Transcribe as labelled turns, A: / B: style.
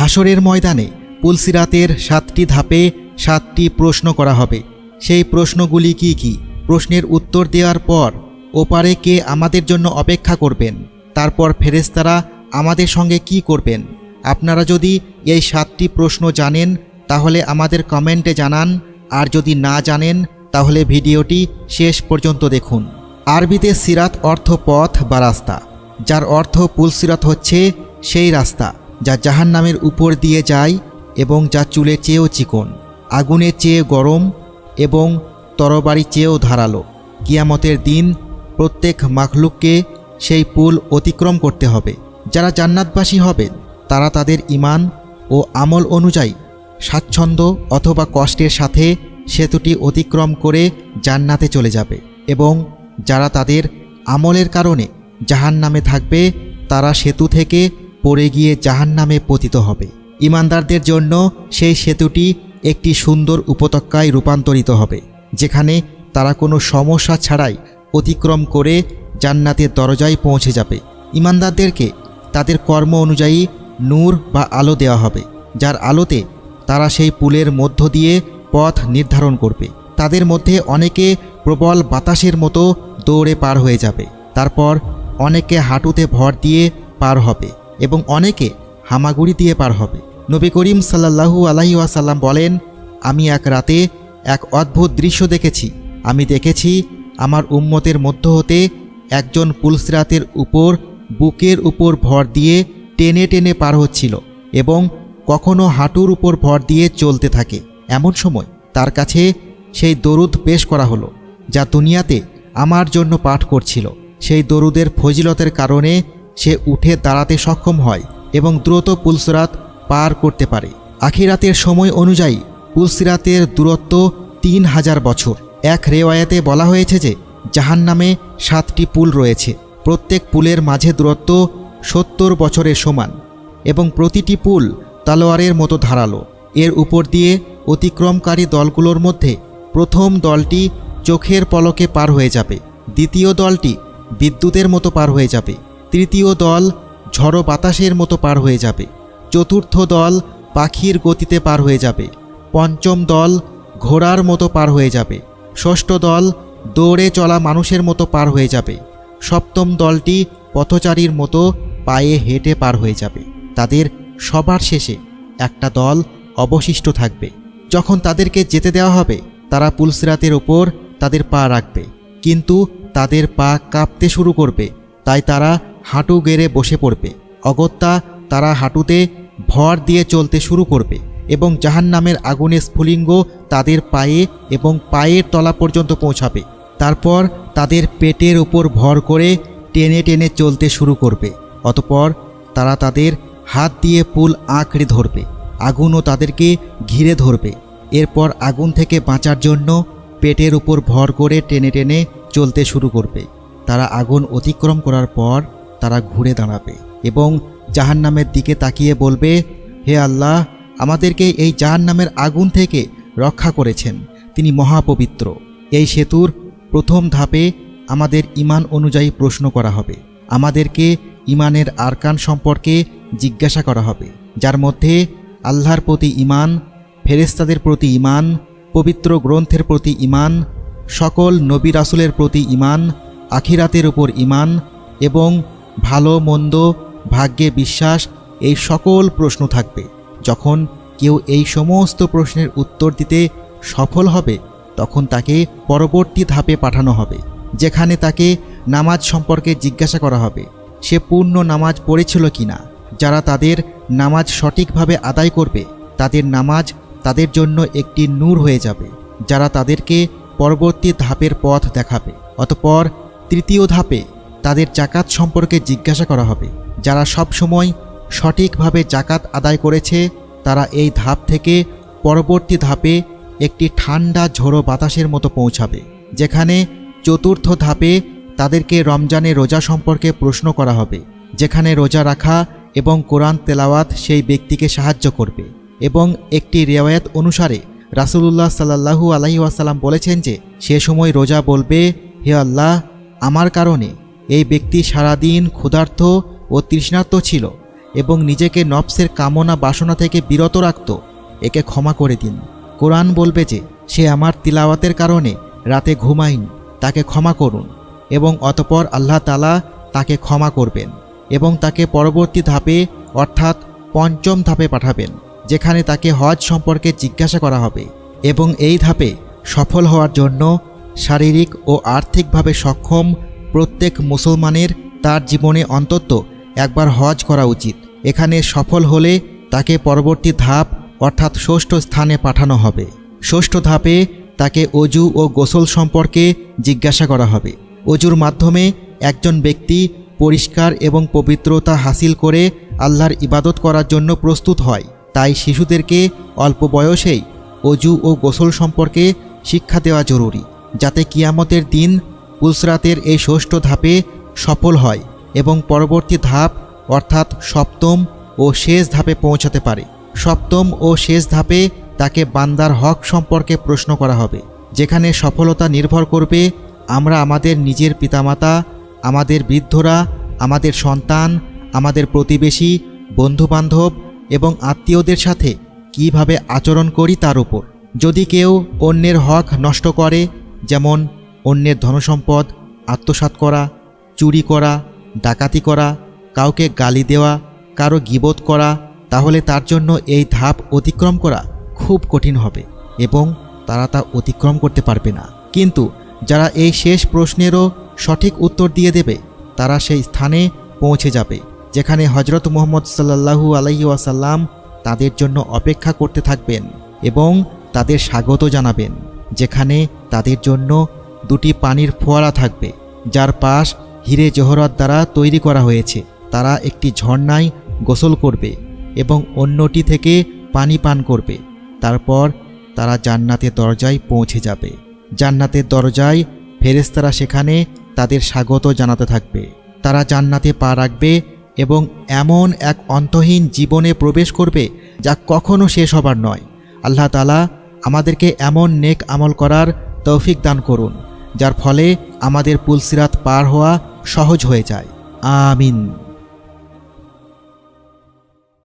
A: হাসরের ময়দানে পুলসিরাতের 7টি ধাপে 7টি প্রশ্ন করা হবে। সেই প্রশ্নগুলি কি কি? প্রশ্নের উত্তর দেওয়ার পর ওপারে কে আমাদের জন্য অপেক্ষা করবেন, তারপর ফেরেশতারা আমাদের সঙ্গে কি করবেন। আপনারা যদি এই 7টি প্রশ্ন জানেন তাহলে আমাদের কমেন্টে জানান, আর যদি না জানেন তাহলে ভিডিওটি শেষ পর্যন্ত দেখুন। আরবিতে সিরাত অর্থ পথ বা রাস্তা, যার অর্থ পুলসিরাত হচ্ছে সেই রাস্তা যা জাহান্নামের উপর দিয়ে যায় এবং যা চুলের চেয়েও চিকন, আগুনের চেয়ে গরম এবং তরবারি চেয়েও ধারালো। কিয়ামতের দিন প্রত্যেক মাখলুককে সেই পুল অতিক্রম করতে হবে। যারা জান্নাতবাসী হবেন তারা তাদের ঈমান ও আমল অনুযায়ী স্বাচ্ছন্দ্য অথবা কষ্টের সাথে সেতুটি অতিক্রম করে জান্নাতে চলে যাবে, এবং যারা তাদের আমলের কারণে জাহান্নামে থাকবে তারা সেতু থেকে পড়ে গিয়ে জাহান্নামে পতিত হবে। ঈমানদারদের জন্য সেই সেতুটি একটি সুন্দর উপত্যকায় রূপান্তরিত হবে, যেখানে তারা কোনো সমস্যা ছাড়াই অতিক্রম করে জান্নাতের দরজায় পৌঁছে যাবে। ঈমানদারদেরকে তাদের কর্ম অনুযায়ী নূর বা আলো দেওয়া হবে, যার আলোতে তারা সেই পুলের মধ্য দিয়ে পথ নির্ধারণ করবে। তাদের মধ্যে অনেকে প্রবল বাতাসের মতো দৌড়ে পার হয়ে যাবে, তারপর অনেকে হাঁটুতে ভর দিয়ে পার হবে এবং অনেকে হামাগুড়ি দিয়ে পার হবে। নবী করিম সাল্লাল্লাহু আলাইহি ওয়াসাল্লাম বলেন, আমি এক রাতে এক অদ্ভুত দৃশ্য দেখেছি। আমি দেখেছি আমার উম্মতের মধ্য হতে একজন পুলসিরাতের উপর বুকের উপর ভর দিয়ে টেনে টেনে পার হচ্ছিল এবং কখনো হাঁটুর উপর ভর দিয়ে চলতে থাকে। এমন সময় তার কাছে সেই দরুদ পেশ করা হলো যা দুনিয়াতে আমার জন্য পাঠ করছিল। সেই দরুদের ফজিলতের কারণে সে উঠে দাঁড়াতে সক্ষম হয় এবং দ্রুত পুলসিরাত পার করতে পারে। আখিরাতের সময় অনুযায়ী পুলসিরাতের দূরত্ব 3000 বছর। এক রেওয়ায়াতে বলা হয়েছে যে জাহান্নামে 7টি পুল রয়েছে। প্রত্যেক পুলের মাঝে দূরত্ব 70 বছরের সমান এবং প্রতিটি পুল তলোয়ারের মতো ধারালো। এর উপর দিয়ে অতিক্রমকারী দলগুলোর মধ্যে প্রথম দলটি চোখের পলকে পার হয়ে যাবে, দ্বিতীয় দলটি বিদ্যুতের মতো পার হয়ে যাবে, তৃতীয় দল ঝড়ো বাতাসের মতো পার হয়ে যাবে, চতুর্থ দল পাখির গতিতে পার হয়ে যাবে, পঞ্চম দল ঘোড়ার মতো পার হয়ে যাবে, ষষ্ঠ দল দৌড়ে চলা মানুষের মতো পার হয়ে যাবে, সপ্তম দলটি পথচারীর মতো পায়ে হেঁটে পার হয়ে যাবে। তাদের সবার শেষে একটা দল অবশিষ্ট থাকবে। যখন তাদেরকে যেতে দেওয়া হবে তারা পুলসিরাতের ওপর তাদের পা রাখবে, কিন্তু তাদের পা কাঁপতে শুরু করবে, তাই তারা হাঁটু গেড়ে বসে পড়বে। অগত্যা তারা হাঁটুতে ভর দিয়ে চলতে শুরু করবে এবং জাহান্নামের আগুনের স্ফুলিঙ্গ তাদের পায়ে এবং পায়ের তলা পর্যন্ত পৌঁছাবে। তারপর তাদের পেটের উপর ভর করে টেনে টেনে চলতে শুরু করবে। অতঃপর তারা তাদের হাত দিয়ে পুল আঁকড়ে ধরবে, আগুনও তাদেরকে ঘিরে ধরবে। এরপর আগুন থেকে বাঁচার জন্য পেটের উপর ভর করে টেনে টেনে চলতে শুরু করবে। তারা আগুন অতিক্রম করার পর তারা ঘুরে দাঁড়াবে এবং জাহান্নামের দিকে তাকিয়ে বলবে, হে আল্লাহ, আমাদেরকে এই জাহান্নামের আগুন থেকে রক্ষা করেছেন, তিনি মহাপবিত্র। এই সেতুর প্রথম ধাপে আমাদের ঈমান অনুযায়ী প্রশ্ন করা হবে। আমাদেরকে ঈমানের আরকান সম্পর্কে জিজ্ঞাসা করা হবে, যার মধ্যে আল্লাহর প্রতি ঈমান, ফেরেশতাদের প্রতি ঈমান, পবিত্র গ্রন্থের প্রতি ঈমান, সকল নবী রাসূলের প্রতি ঈমান, আখিরাতের উপর ঈমান এবং ভালো মন্দ ভাগ্যে বিশ্বাস। এই সকল প্রশ্ন থাকবে। যখন কেউ এই সমস্ত প্রশ্নের উত্তর দিতে সফল হবে তখন তাকে পরবর্তী ধাপে পাঠানো হবে, যেখানে তাকে নামাজ সম্পর্কে জিজ্ঞাসা করা হবে, সে পূর্ণ নামাজ পড়েছিল কিনা। যারা তাদের নামাজ সঠিকভাবে আদায় করবে তাদের নামাজ তাদের জন্য একটি নূর হয়ে যাবে, যারা তাদেরকে পরবর্তী ধাপের পথ দেখাবে। অতঃপর তৃতীয় ধাপে তাদের জাকাত সম্পর্কে জিজ্ঞাসা করা হবে। যারা সব সময় সঠিকভাবে জাকাত আদায় করেছে তারা এই ধাপ থেকে পরবর্তী ধাপে একটি ঠান্ডা ঝোড়ো বাতাসের মতো পৌঁছাবে, যেখানে চতুর্থ ধাপে তাদেরকে রমজানে রোজা সম্পর্কে প্রশ্ন করা হবে, যেখানে রোজা রাখা এবং কোরআন তেলাওয়াত সেই ব্যক্তিকে সাহায্য করবে। এবং একটি রিওয়ায়াত অনুসারে রাসূলুল্লাহ সাল্লাল্লাহু আলাইহি ওয়াসাল্লাম বলেছেন যে সে সময় রোজা বলবে, হে আল্লাহ, আমার কারণে এই ব্যক্তি সারাদিন ক্ষুধার্ত ও তৃষ্ণার্ত ছিল, এবং নিজেকে নফসের কামনা বাসনা থেকে বিরত রাখত, একে ক্ষমা করে দিন। কোরআন বলবে যে সে আমার তিলাওয়াতের কারণে রাতে ঘুমায়নি, তাকে ক্ষমা করুন। এবং অতপর আল্লাহ তাআলা তাকে ক্ষমা করবেন এবং তাকে পরবর্তী ধাপে অর্থাৎ পঞ্চম ধাপে পাঠাবেন, যেখানে তাকে হজ সম্পর্কে জিজ্ঞাসা করা হবে। এবং এই ধাপে সফল হওয়ার জন্য শারীরিক ও আর্থিকভাবে সক্ষম প্রত্যেক মুসলমানের তার জীবনে অন্তত একবার হজ করা উচিত। এখানে সফল হলে তাকে পরবর্তী ধাপ অর্থাৎ ষষ্ঠ স্থানে পাঠানো হবে। ষষ্ঠ ধাপে তাকে অজু ও গোসল সম্পর্কে জিজ্ঞাসা করা হবে। অজুর মাধ্যমে একজন ব্যক্তি পরিষ্কার এবং পবিত্রতা হাসিল করে আল্লাহর ইবাদত করার জন্য প্রস্তুত হয়। তাই শিশুদেরকে অল্প বয়সেই অজু ও গোসল সম্পর্কে শিক্ষা দেওয়া জরুরি, যাতে কিয়ামতের দিন পুলসরাতের এই ষষ্ঠ ধাপে সফল হয় এবং পরবর্তী ধাপ অর্থাৎ সপ্তম ও শেষ ধাপে পৌঁছাতে পারে। সপ্তম ও শেষ ধাপে তাকে বান্দার হক সম্পর্কে প্রশ্ন করা হবে, যেখানে সফলতা নির্ভর করবে আমরা আমাদের নিজের পিতামাতা, আমাদের বৃদ্ধরা, আমাদের সন্তান, আমাদের প্রতিবেশী, বন্ধুবান্ধব এবং আত্মীয়দের সাথে কিভাবে আচরণ করি তার উপর। যদি কেউ অন্যের হক নষ্ট করে, যেমন অন্যের ধনসম্পদ আত্মসাৎ করা, চুরি করা, ডাকাতি করা, কাউকে গালি দেওয়া, কারো গীবত করা, তাহলে তার জন্য এই ধাপ অতিক্রম করা খুব কঠিন হবে এবং তারা তা অতিক্রম করতে পারবে না। কিন্তু যারা এই শেষ প্রশ্নেরও সঠিক উত্তর দিয়ে দেবে, তারা সেই স্থানে পৌঁছে যাবে যেখানে হজরত মুহাম্মদ সাল্লাল্লাহু আলাইহি ওয়াসাল্লাম তাদের জন্য অপেক্ষা করতে থাকবেন এবং তাদের স্বাগত জানাবেন, যেখানে তাদের জন্য দুটি পানির ফোয়ারা থাকবে, যার পাশ হিরে জহরত দ্বারা তৈরি করা হয়েছে। তারা একটি ঝর্ণায় গোসল করবে এবং অন্যটি থেকে পানি পান করবে। তারপর তারা জান্নাতের দরজায় পৌঁছে যাবে। জান্নাতের দরজায় ফেরেশতারা সেখানে তাদের স্বাগত জানাতে থাকবে। তারা জান্নাতে পা রাখবে এবং এমন এক অন্তহীন জীবনে প্রবেশ করবে যা কখনো শেষ হবার নয়। আল্লাহ তাআলা আমাদেরকে এমন নেক আমল করার তৌফিক দান করুন, যার ফলে আমাদের পুলসিরাত পার হওয়া সহজ হয়ে যায়। আমিন।